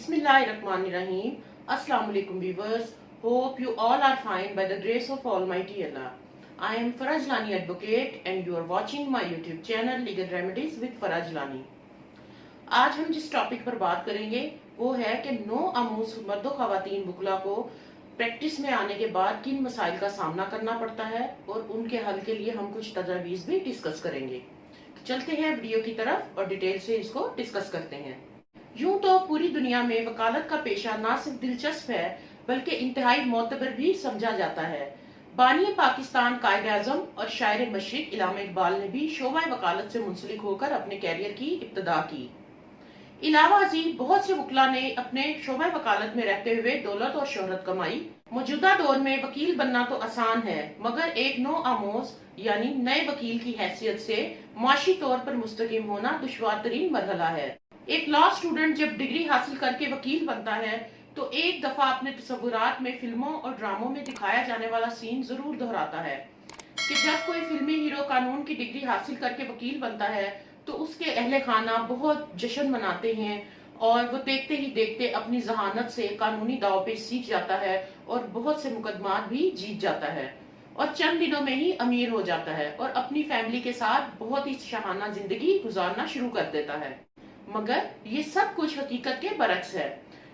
Bismillahirrahmanirrahim. Assalamu alaikum viewers. Hope you all are fine by the grace of Almighty Allah. I am Faraj Lani Advocate and you are watching my YouTube channel Legal Remedies with Faraj Lani. आज हम जिस topic पर बात करेंगे वो है कि no आमूज मर्दो खवातीन वुकला को प्रैक्टिस में आने के बाद किन मसाइल का सामना करना पड़ता है और उनके हल के लिए हम कुछ तजावीज भी डिस्कस करेंगे। चलते हैं वीडियो की तरफ और डिटेल से इसको डिस्कस करते हैं। यूं तो पूरी दुनिया में वकालत का पेशा ना सिर्फ दिलचस्प है बल्कि इंतहाई मोतबर भी समझा जाता है। बानी पाकिस्तान कायद आज़म और शायर मशरिक इल्लामा इकबाल ने भी शोबा वकालत से मुंसलिक होकर अपने कैरियर की इब्तिदा की। इलावा अजीज बहुत से वकला ने अपने शोबा वकालत में रहते हुए दौलत और शोहरत कमाई। मौजूदा दौर में वकील बनना तो आसान है मगर एक नो आमोज यानी नए वकील की हैसियत से माशी तौर पर मुस्तकिम होना दुश्वार तरीन मरहला है। एक लॉ स्टूडेंट जब डिग्री हासिल करके वकील बनता है तो एक दफा अपने तस्वुरात में फिल्मों और ड्रामों में दिखाया जाने वाला सीन जरूर दोहराता है कि जब कोई फिल्मी हीरो कानून की डिग्री हासिल करके वकील बनता है तो उसके अहले खाना बहुत जश्न मनाते हैं और वो देखते ही देखते अपनी जहानत से कानूनी दाव पे सीख जाता है और बहुत से मुकदमात भी जीत जाता है और चंद दिनों में ही अमीर हो जाता है और अपनी फैमिली के साथ बहुत ही शाहाना जिंदगी गुजारना शुरू कर देता है। मगर ये सब कुछ हकीकत के बरक्स है।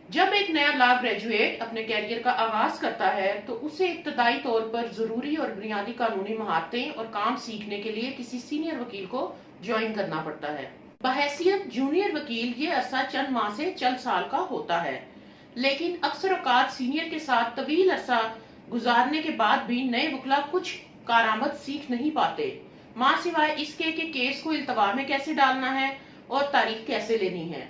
जब एक नया लॉ ग्रेजुएट अपने कैरियर का आगाज करता है तो उसे इब्तदाई तौर पर जरूरी और बुनियादी कानूनी महारतें और काम सीखने के लिए किसी सीनियर वकील को ज्वाइन करना पड़ता है। बहैसियत जूनियर वकील ये अरसा चंद माह से चंद साल का होता है, लेकिन अक्सर औकात सीनियर के साथ तवील अरसा गुजारने के बाद भी नए वकला कुछ कारामद सीख नहीं पाते, माँ सिवाय इसके कि केस को इल्तवा में कैसे डालना है और तारीख कैसे लेनी है।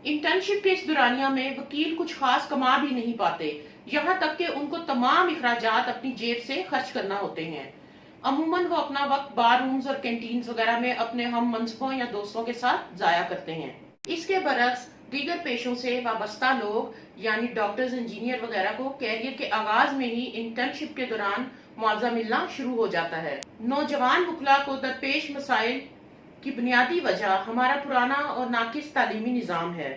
इंटर्नशिप के इस दुरानिया में वकील कुछ खास कमा भी नहीं पाते, यहाँ तक कि उनको तमाम इखराजात अपनी जेब से खर्च करना होते हैं। अमूमन वो अपना वक्त बार रूम्स और कैंटीन्स वगैरह में अपने हम मनसबों या दोस्तों के साथ जाया करते हैं। इसके बरक्स दीगर पेशों से वाबस्ता लोग यानी डॉक्टर्स, इंजीनियर वगैरह को कैरियर के आगाज में ही इंटर्नशिप के दौरान मुआवजा मिलना शुरू हो जाता है। नौजवान वकला को दरपेश मसाइल की बुनियादी वजह हमारा पुराना और नाकिस तालीमी निजाम है।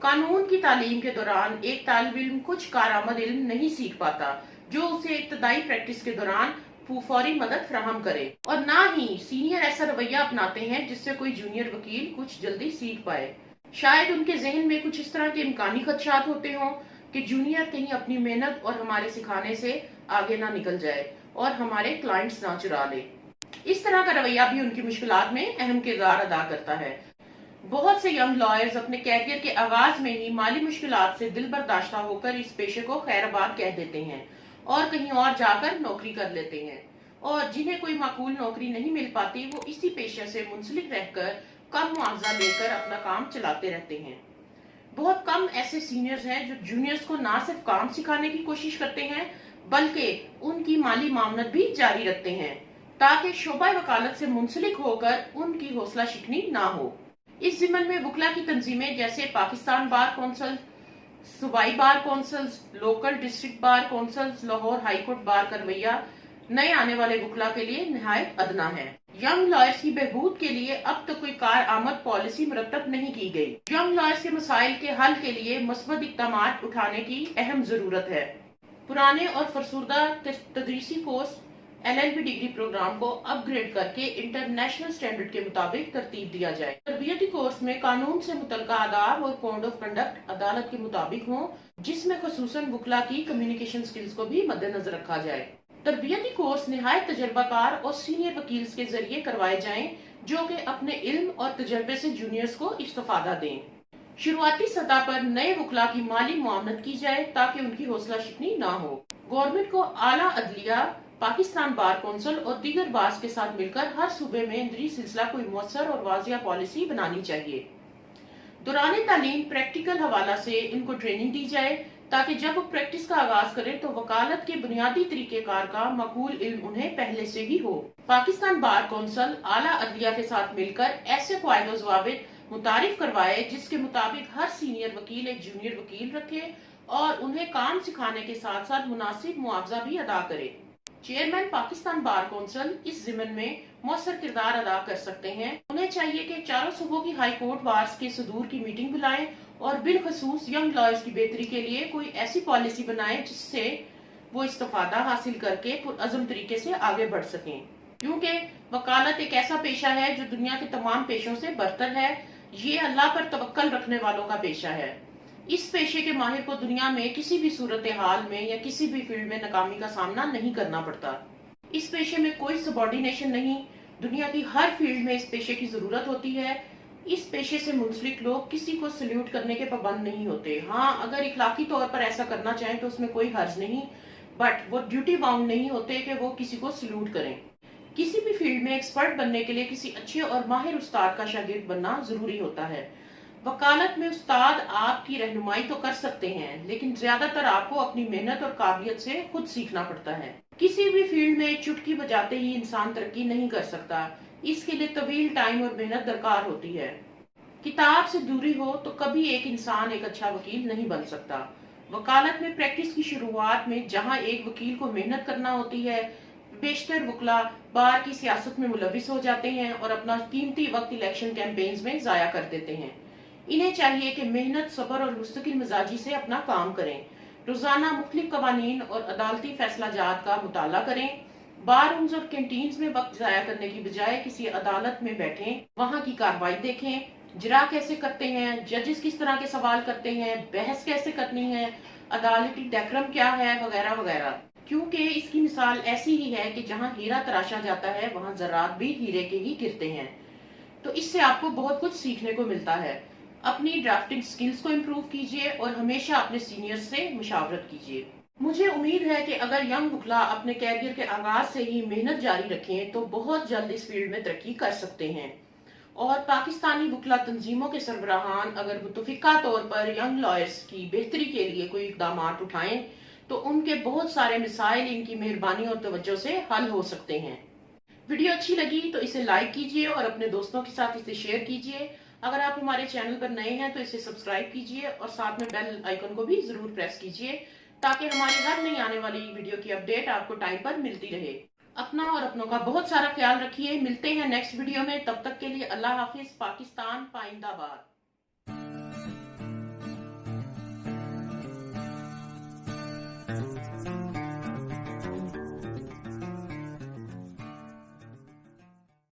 कानून की तालीम के दौरान एक तालिब इल्म कुछ कारआमद इल्म नहीं सीख पाता जो उसे इब्तदाई प्रैक्टिस के दौरान फौरी मदद फराहम करे और ना ही सीनियर ऐसा रवैया अपनाते हैं जिससे कोई जूनियर वकील कुछ जल्दी सीख पाए। शायद उनके जहन में कुछ इस तरह के इम्कानी खदशात होते हों कि जूनियर कहीं अपनी मेहनत और हमारे सिखाने से आगे ना निकल जाए और हमारे क्लाइंट्स ना चुरा ले। इस तरह का रवैया भी उनकी मुश्किलात में अहम किरदार अदा करता है। बहुत से यंग लॉयर्स अपने कैरियर के आगाज में ही माली मुश्किलात से दिल बर्दाश्ता होकर इस पेशे को खैरबाद कह देते हैं और कहीं और जाकर नौकरी कर लेते हैं, और जिन्हें कोई माकूल नौकरी नहीं मिल पाती वो इसी पेशे से मुंसलिक रहकर कम मुआवजा लेकर अपना काम चलाते रहते हैं। बहुत कम ऐसे सीनियर्स हैं जो जूनियर्स को ना सिर्फ काम सिखाने की कोशिश करते हैं बल्कि उनकी माली मामनत भी जारी रखते हैं ताकि शोबा वकालत से मुंसलिक होकर उनकी हौसला शिकनी ना हो। इस जिम्मन में वकला की तंजीमें जैसे पाकिस्तान बार कौंसिल, सूबाई bar councils, local district bar councils, Lahore high court bar का रवैया नए आने वाले वकला के लिए निहायत अदना है। यंग लॉयर्स की बहबूद के लिए अब तक कोई कार आमद पॉलिसी मुरतब नहीं की गई। यंग लॉयर्स के मसाइल के हल के लिए मस्बत इक़दामात उठाने की अहम जरूरत है। पुराने और फरसूदा तदरीसी कोर्स LLB डिग्री प्रोग्राम को अपग्रेड करके इंटरनेशनल स्टैंडर्ड के मुताबिक तरतीब दिया जाए। तरबियती कोर्स में कानून से मुतल्लिका आदाब और कोड ऑफ कंडक्ट अदालत के मुताबिक हो, जिसमें खुसूसन वकला की कम्युनिकेशन स्किल्स को भी मद्देनजर रखा जाए। तरबियती कोर्स निहायत तजर्बाकार और सीनियर वकील के जरिए करवाए जाएं जो कि अपने इल्म और तजर्बे से जूनियर्स को इस्तिफादा दें। शुरुआती सतह पर नए वकला की माली मुआवनत की जाए ताकि उनकी हौसला शिकनी ना हो। गवर्नमेंट को आला अदलिया, पाकिस्तान बार कौंसिल और दीगर बार्स के साथ मिलकर हर सूबे में इंदरी सिलसिला कोई मुअस्सर और वाजिया पॉलिसी बनानी चाहिए। दौरान तालीम प्रैक्टिकल हवाला से इनको ट्रेनिंग दी जाए ताकि जब वो प्रैक्टिस का आगाज करें तो वकालत के बुनियादी तरीकेकार का मकबूल इल्म उन्हें पहले से ही हो। पाकिस्तान बार कौंसिल आला अदलिया के साथ मिलकर ऐसे कायदे ज़वाबित मुतारिफ करवाए जिसके मुताबिक हर सीनियर वकील एक जूनियर वकील रखे और उन्हें काम सिखाने के साथ साथ मुनासिब मुआवजा भी अदा करे। चेयरमैन पाकिस्तान बार कौंसिल इस ज़िम्मन में मौसर किरदार अदा कर सकते हैं। उन्हें चाहिए कि चारों सूबों की हाई कोर्ट बार्स के सदूर की मीटिंग बुलाएं और बिलखसूस यंग लॉयर्स की बेहतरी के लिए कोई ऐसी पॉलिसी बनाएं जिससे वो इस्तिफादा हासिल करके पुरअज़म तरीके से आगे बढ़ सकें। क्योंकि वकालत एक ऐसा पेशा है जो दुनिया के तमाम पेशों से बरतर है। ये अल्लाह पर तवक्कल रखने वालों का पेशा है। इस पेशे के माहिर को दुनिया में किसी भी सूरत हाल में या किसी भी फील्ड में नाकामी का सामना नहीं करना पड़ता। इस पेशे में कोई सबॉर्डिनेशन नहीं। दुनिया की हर फील्ड में इस पेशे की जरूरत होती है। इस पेशे से मुंसलिक लोग किसी को सल्यूट करने के पाबंद नहीं होते। हाँ, अगर इखलाकी तौर पर ऐसा करना चाहें तो उसमें कोई हर्ज नहीं, बट वो ड्यूटी बाउंड नहीं होते कि वो किसी को सल्यूट करें। किसी भी फील्ड में एक्सपर्ट बनने के लिए किसी अच्छे और माहिर उस्ताद का शागिर्द बनना जरूरी होता है। वकालत में उस्ताद आपकी रहनुमाई तो कर सकते हैं, लेकिन ज्यादातर आपको अपनी मेहनत और काबिलियत से खुद सीखना पड़ता है। किसी भी फील्ड में चुटकी बजाते ही इंसान तरक्की नहीं कर सकता। इसके लिए तवील टाइम और मेहनत दरकार होती है। किताब से दूरी हो तो कभी एक इंसान एक अच्छा वकील नहीं बन सकता। वकालत में प्रैक्टिस की शुरुआत में जहां एक वकील को मेहनत करना होती है, बेशतर वकला बार की सियासत में मुलविस हो जाते हैं और अपना कीमती वक्त इलेक्शन कैंपेन्स में जाया कर देते हैं। इन्हें चाहिए कि मेहनत, सब्र और मुस्तकिल मिजाजी से अपना काम करें। रोजाना मुख्तलिफ कवानीन और अदालती फैसलाजात का मुताला करें। बार रूम्स और कैंटीन्स में वक्त जाया करने की बजाय किसी अदालत में बैठें, वहां की कार्रवाई देखें, जरा कैसे करते हैं, जजेस किस तरह के सवाल करते हैं, बहस कैसे करनी है, अदालती डेकरम क्या है, वगैरह वगैरह। क्योंकि इसकी मिसाल ऐसी ही है कि जहां हीरा तराशा जाता है वहां जरात भी हीरे के ही गिरते हैं। तो इससे आपको बहुत कुछ सीखने को मिलता है। अपनी ड्राफ्टिंग स्किल्स को इम्प्रूव कीजिए और हमेशा अपने सीनियर्स से मुशावरत कीजिए। मुझे उम्मीद है कि अगर यंग वकला अपने कैरियर के आगाज से ही मेहनत जारी रखें तो बहुत जल्द इस फील्ड में तरक्की कर सकते हैं। और पाकिस्तानी वकला तंजीमों के सरबराहान अगर मुतफिका तौर पर यंग लॉयर्स की बेहतरी के लिए कोई इकदाम उठाएं तो उनके बहुत सारे मिसाइल इनकी मेहरबानी और तवज्जो से हल हो सकते हैं। वीडियो अच्छी लगी तो इसे लाइक कीजिए और अपने दोस्तों के साथ इसे शेयर कीजिए। अगर आप हमारे चैनल पर नए हैं तो इसे सब्सक्राइब कीजिए और साथ में बेल आइकन को भी जरूर प्रेस कीजिए ताकि हमारी हर नई आने वाली वीडियो की अपडेट आपको टाइम पर मिलती रहे। अपना और अपनों का बहुत सारा ख्याल रखिए। मिलते हैं नेक्स्ट वीडियो में। तब तक के लिए अल्लाह हाफिज। पाकिस्तान पाइंदाबाद।